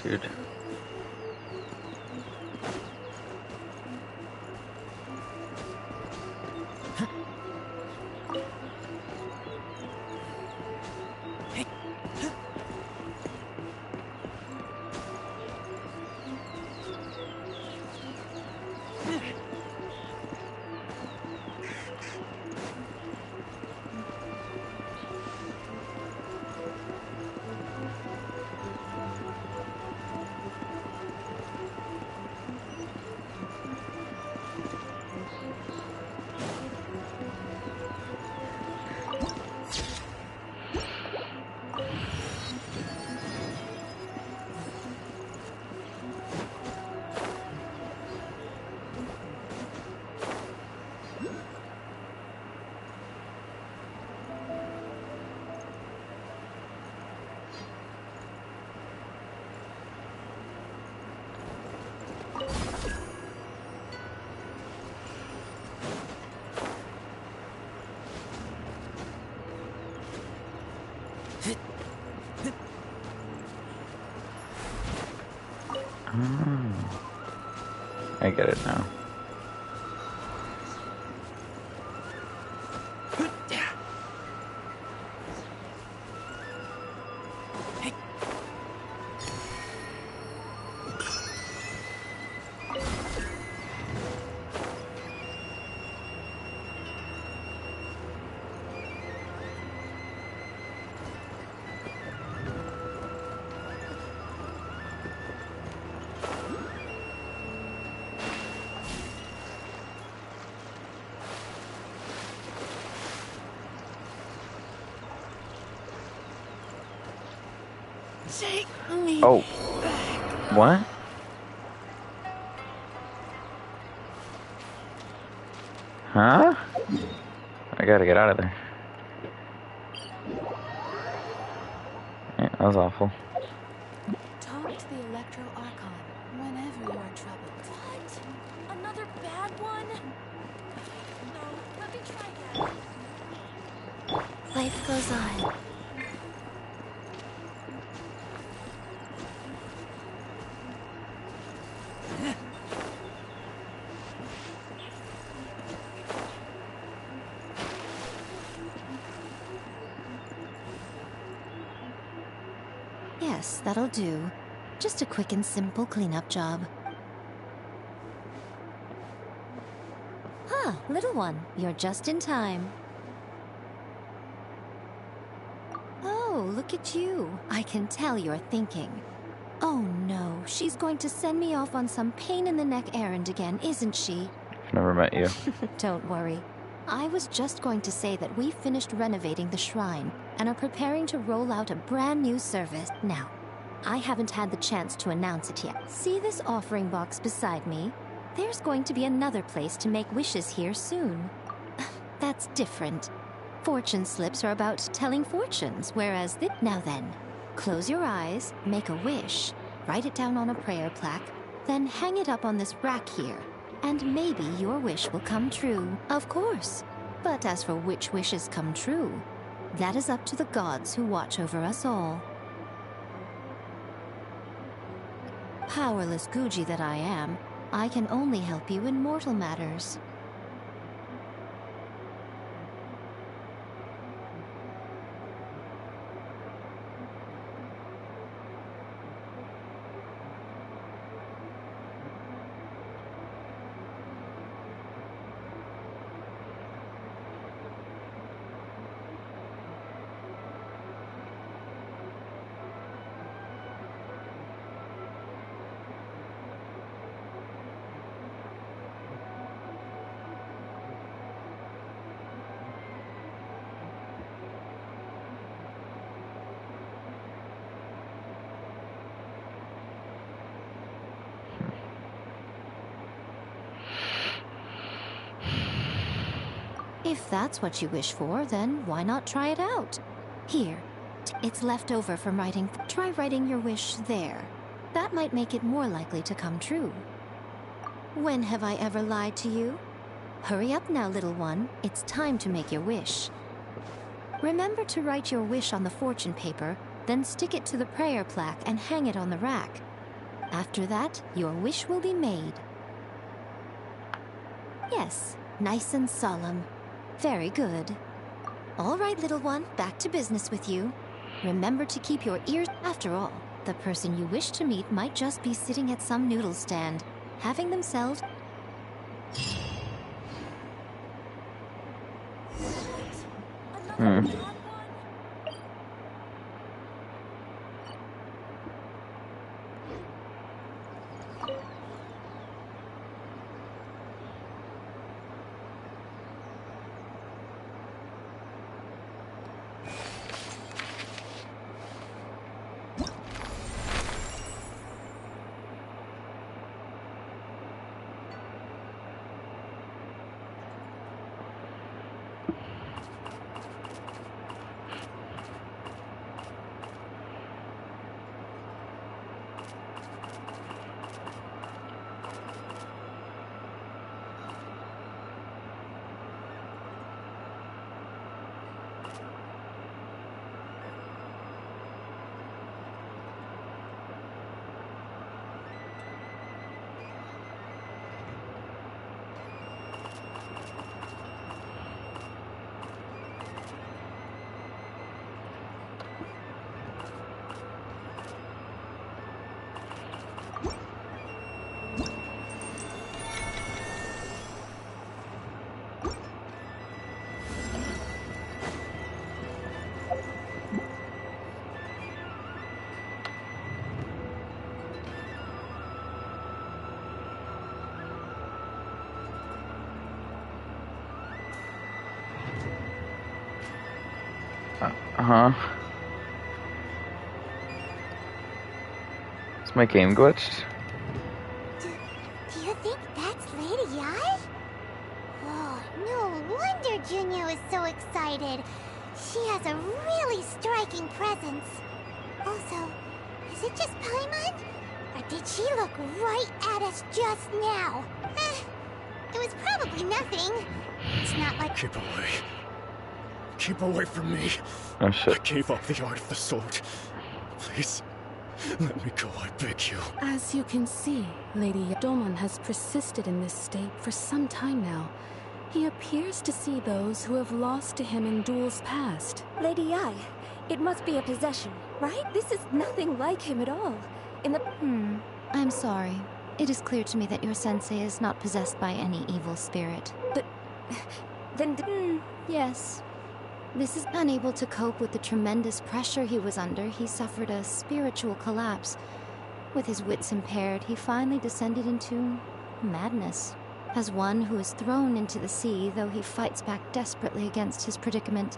dude. I get it now. Take me. Oh. What? Huh? I gotta get out of there. Yeah, that was awful. Talk to the Electro Archon whenever you are troubled. What? Another bad one? No, let me try that. Life goes on. Yes, that'll do. Just a quick and simple cleanup job. Ah, little one, you're just in time. Oh, look at you. I can tell you're thinking. Oh no, she's going to send me off on some pain-in-the-neck errand again, isn't she? Never met you. Don't worry. I was just going to say that we finished renovating the shrine and are preparing to roll out a brand new service. Now, I haven't had the chance to announce it yet. See this offering box beside me? There's going to be another place to make wishes here soon. That's different. Fortune slips are about telling fortunes, whereas this... Now then, close your eyes, make a wish, write it down on a prayer plaque, then hang it up on this rack here. And maybe your wish will come true, of course. But as for which wishes come true, that is up to the gods who watch over us all. Powerless Guji that I am, I can only help you in mortal matters. If that's what you wish for, then why not try it out? Here, it's left over from writing. Try writing your wish there. That might make it more likely to come true. When have I ever lied to you? Hurry up now, little one. It's time to make your wish. Remember to write your wish on the fortune paper, then stick it to the prayer plaque and hang it on the rack. After that, your wish will be made. Yes, nice and solemn. Very good. All right, little one, back to business with you. Remember to keep your ears. After all, the person you wish to meet might just be sitting at some noodle stand, having themselves. Hmm. Uh-huh. Is my game glitched? Do you think that's Lady Ai? Oh, no wonder Junya was so excited. She has a really striking presence. Also, is it just Paimon? Or did she look right at us just now? It was probably nothing. It's not like... Keep away. Keep away from me. Oh I shit. gave up the art of the sword. Please, let me go, I beg you. As you can see, Lady Domon has persisted in this state for some time now. He appears to see those who have lost to him in duels past. Lady Ai, it must be a possession, right? This is nothing like him at all. I'm sorry. It is clear to me that your sensei is not possessed by any evil spirit. But... then... Yes. This is unable to cope with the tremendous pressure he was under. He suffered a spiritual collapse. With his wits impaired, he finally descended into madness. As one who is thrown into the sea, though he fights back desperately against his predicament,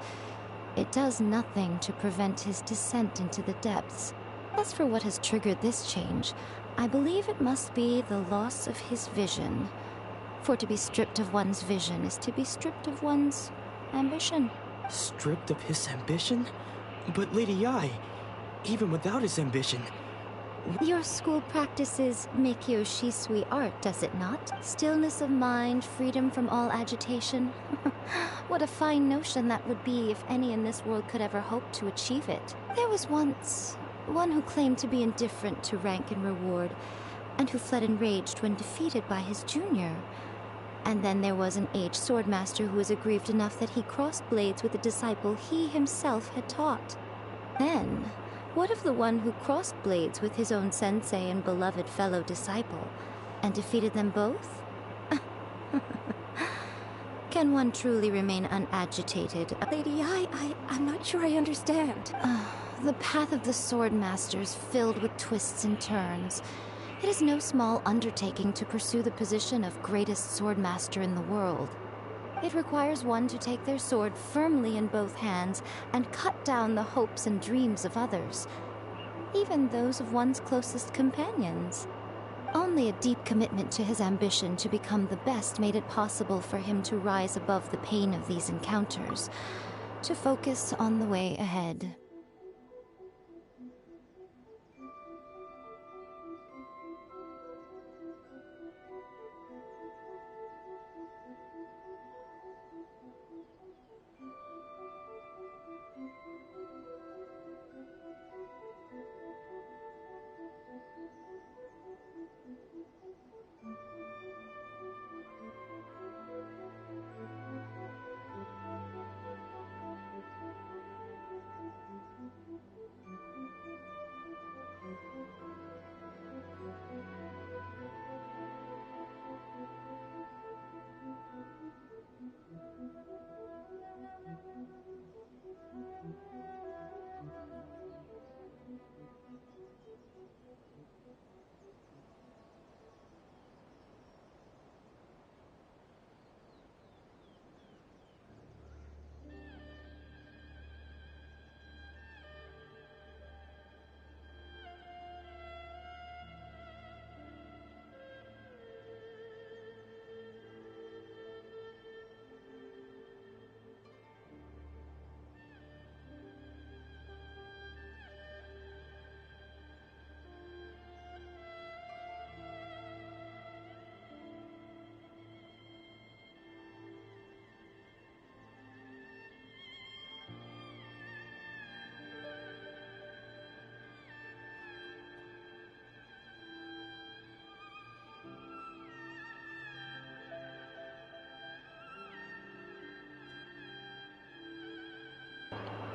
it does nothing to prevent his descent into the depths. As for what has triggered this change, I believe it must be the loss of his vision. For to be stripped of one's vision is to be stripped of one's ambition. Stripped of his ambition? But Lady Ai, even without his ambition... Your school practices Meikyo Shisui art, does it not? Stillness of mind, freedom from all agitation. What a fine notion that would be if any in this world could ever hope to achieve it. There was once one who claimed to be indifferent to rank and reward, and who fled enraged when defeated by his junior. And then there was an aged swordmaster who was aggrieved enough that he crossed blades with a disciple he himself had taught. Then, what of the one who crossed blades with his own sensei and beloved fellow disciple, and defeated them both? Can one truly unaagitated? Unagitated? Lady Ai, I'm not sure I understand. The path of the swordmaster is filled with twists and turns. It is no small undertaking to pursue the position of greatest swordmaster in the world. It requires one to take their sword firmly in both hands and cut down the hopes and dreams of others, even those of one's closest companions. Only a deep commitment to his ambition to become the best made it possible for him to rise above the pain of these encounters, to focus on the way ahead.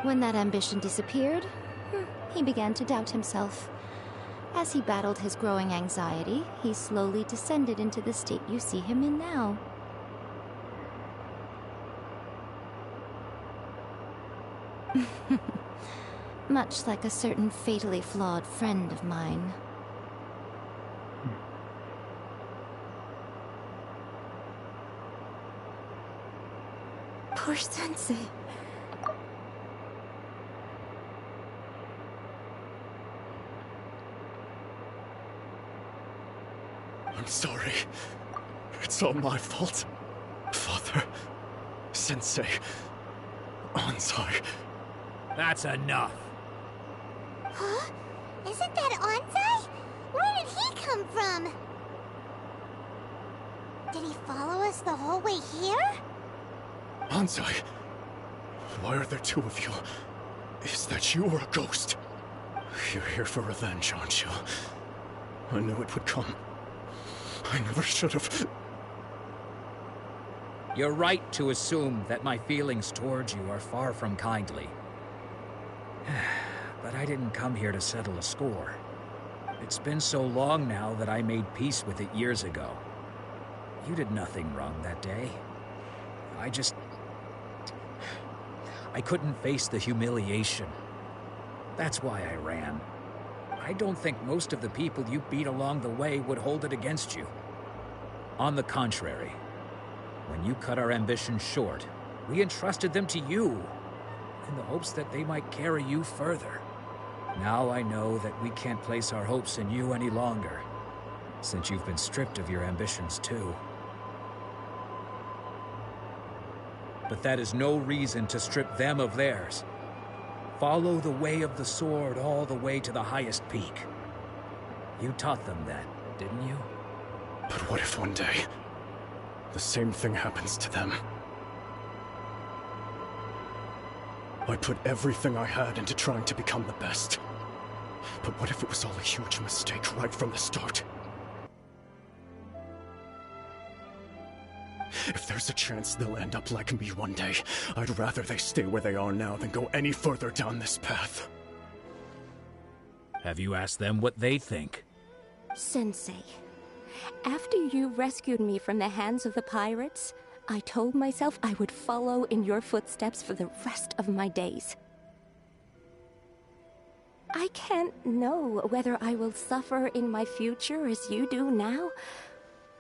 When that ambition disappeared, he began to doubt himself. As he battled his growing anxiety, he slowly descended into the state you see him in now. Much like a certain fatally flawed friend of mine. Poor Sensei. I'm sorry. It's all my fault. Father, Sensei, Anzai. That's enough. Huh? Isn't that Anzai? Where did he come from? Did he follow us the whole way here? Anzai, why are there two of you? Is that you or a ghost? You're here for revenge, aren't you? I knew it would come. I never should have. You're right to assume that my feelings towards you are far from kindly. But I didn't come here to settle a score. It's been so long now that I made peace with it years ago. You did nothing wrong that day. I couldn't face the humiliation. That's why I ran. I don't think most of the people you beat along the way would hold it against you. On the contrary, when you cut our ambitions short, we entrusted them to you, in the hopes that they might carry you further. Now I know that we can't place our hopes in you any longer, since you've been stripped of your ambitions too. But that is no reason to strip them of theirs. Follow the way of the sword all the way to the highest peak. You taught them that, didn't you? But what if one day, the same thing happens to them? I put everything I had into trying to become the best. But what if it was all a huge mistake right from the start? If there's a chance they'll end up like me one day, I'd rather they stay where they are now than go any further down this path. Have you asked them what they think? Sensei, after you rescued me from the hands of the pirates, I told myself I would follow in your footsteps for the rest of my days. I can't know whether I will suffer in my future as you do now.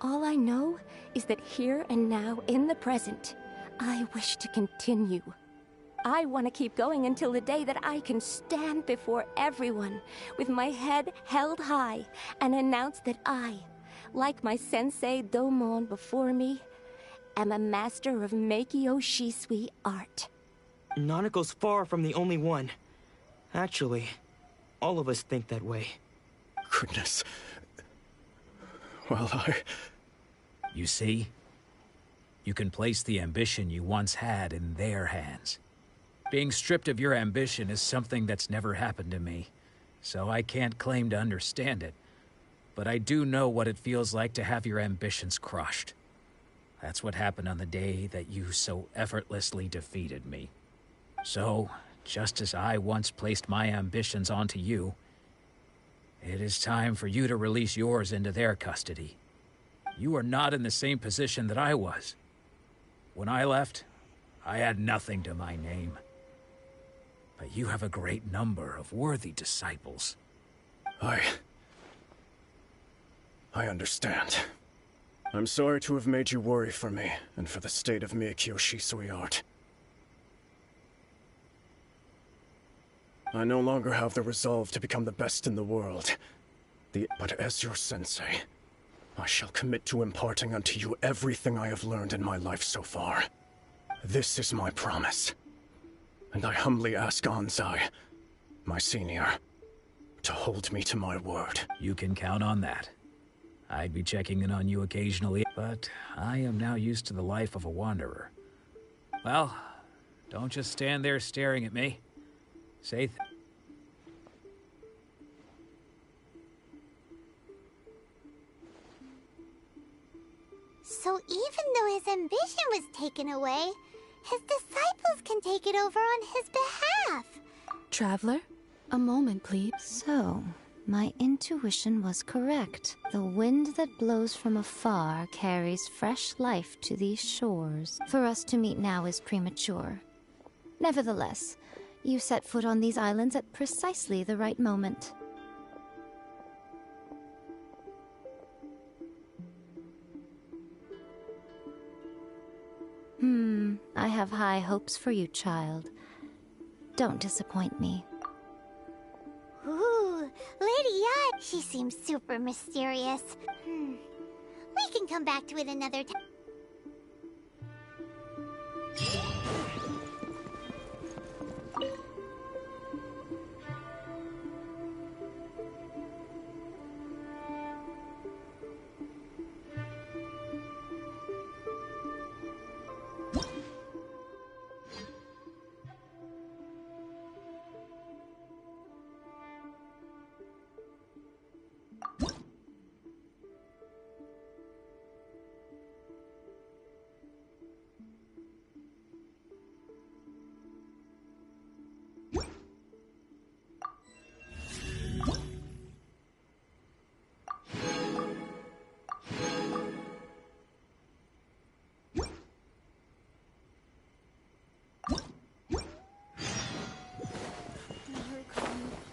All I know is that here and now, in the present, I wish to continue. I want to keep going until the day that I can stand before everyone with my head held high and announce that I, like my sensei Domon before me, am a master of Meikyo Shisui art. Nanako's far from the only one. Actually, all of us think that way. Goodness. Well, You see? You can place the ambition you once had in their hands. Being stripped of your ambition is something that's never happened to me, so I can't claim to understand it. But I do know what it feels like to have your ambitions crushed. That's what happened on the day that you so effortlessly defeated me. So, just as I once placed my ambitions onto you, it is time for you to release yours into their custody. You are not in the same position that I was. When I left, I had nothing to my name. But you have a great number of worthy disciples. I understand. I'm sorry to have made you worry for me, and for the state of Meikyo Shisui art. I no longer have the resolve to become the best in the world. But as your sensei, I shall commit to imparting unto you everything I have learned in my life so far. This is my promise. And I humbly ask Anzai, my senior, to hold me to my word. You can count on that. I'd be checking in on you occasionally, but I am now used to the life of a wanderer. Well, don't just stand there staring at me. Say So even though his ambition was taken away, his disciples can take it over on his behalf. Traveler, a moment, please. So, my intuition was correct. The wind that blows from afar carries fresh life to these shores. For us to meet now is premature. Nevertheless, you set foot on these islands at precisely the right moment. I have high hopes for you, child. Don't disappoint me. Ooh, Lady Yacht, she seems super mysterious. We can come back to it another time.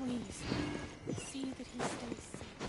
Please, see that he stays safe.